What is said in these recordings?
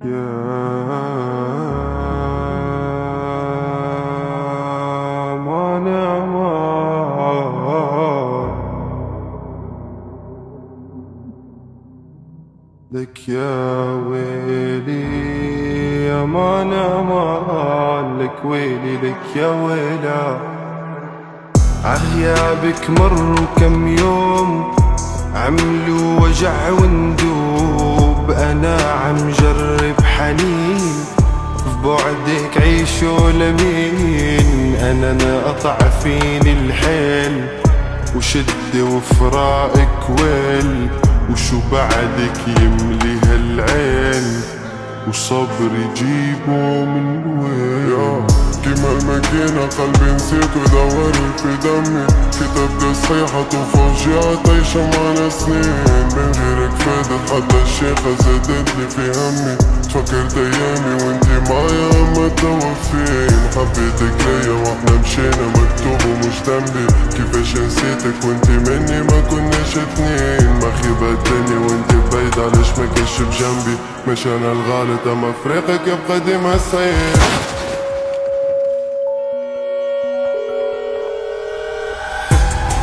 يا مان امان لك يا ويلي، يا مان امان لك ويلي لك يا ويلا. عغيابك مروا كم يوم عملوا وجع وندوب، انا عم جرب حنين ببعدك عيش ولمين. انا انقطع فيني الحيل وشد وفراقك ويل، وشو بعدك يملي هالعين وصبر يجيبه من وين. كيما الماكينة قلبي نسيت ودورت في دمي، كتبت صحيحة وفوجيات عايشة معنا سنين. من غيرك فادت حتى الشيخة زادتلي في همي، تفكرت ايامي وانتي معايا اما توفين. حبيتك ليا واحنا مشينا مكتوب ومش ذنبي، كيفاش نسيتك وانتي مني ما كناش اثنين. ما خيبة الدنيا وانتي بعيد علاش ما كانش بجنبي، مش انا الغلط اما فريقك يبقى ديما سعيد.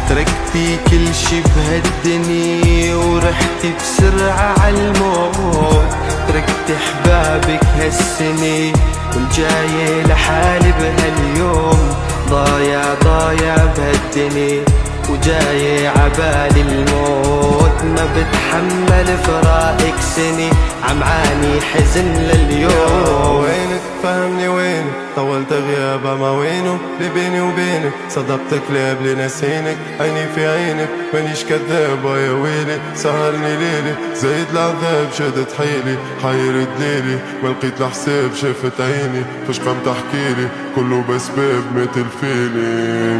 تركتي كل شي بهالدنيا ورحتي بسرعة عالموت، تركتي احبابك هالسنة والجاية لحالي بهاليوم. ضايع بهالدنيا وجاي عبالي الموت، ما بتحمل فراقك سنة عمعاني حزن لليوم. وينك فهمني وينك طولت غياب ما وينه اللي بيني وبينك، صدقتك ليه قبل نسينك عيني في عينك مانيش كذاب يا ويلي. سهرني ليلي زايد العذاب شدت حيلي حيرت ليلي ما لقيت الحساب شافت عيني فاش قام تحكيلي كله بسباب مثل فيلي.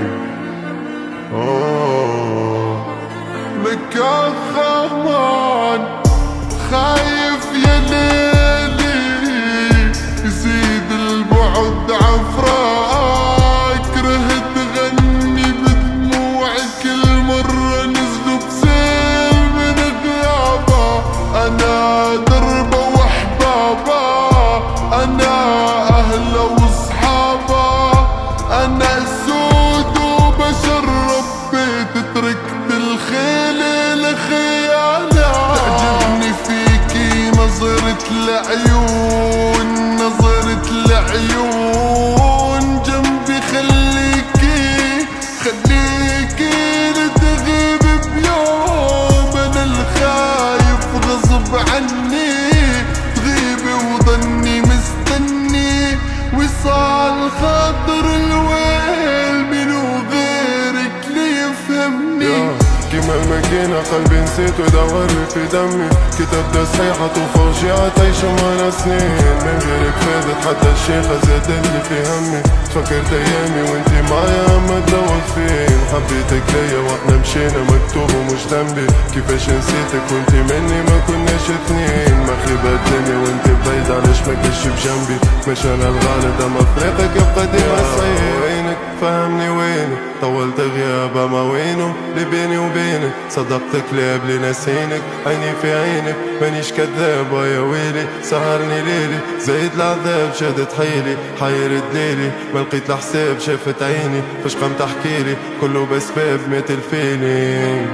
لك يا خمان خايف يا ليلي يزيد البعد عفراك، كرهت غني بدموعي كل مرة نزلوا بسيل من غيابة. أنا دربة وحبابة، أنا أهلا وصحابة، أنا سود وبشر ربيت تركت الخيل لخيالة. تعجبني فيكي نظرة العيون، نظرة العيون جنبي خليكي لتغيب بيوم. أنا الخايف غصب عني تغيبي وضني مستني وصال خاطر الويل منو غيرك ليفهمني. كيما الماكينة قلبي نسيت ودورت في دمي، كتبت صحيحة وفوجيات عايشة معنا سنين. من غيرك فادت حتى الشيخة زادتلي في همي، تفكرت ايامي وانتي معايا اما توفين. حبيتك ليا واحنا مشينا مكتوب ومش ذنبي، كيفاش نسيتك وانتي مني ما كناش اثنين. ما خيبة الدنيا وانتي بعيد علاش ما كنتش بجنبي، مش انا الغلط اما فريقك يبقى ديما سعيد. وينك فهمني وينك طولت غياب ما وينه اللي بيني وبينك، صدقتك ليه قبل نسينك عيني في عينك مانيش كذاب يا ويلي. سهرني ليلي زايد العذاب شدت حيلي حيرت ليلي ما لقيت الحساب شافت عيني فاش قام تحكيلي كله بسباب مثل فيلي.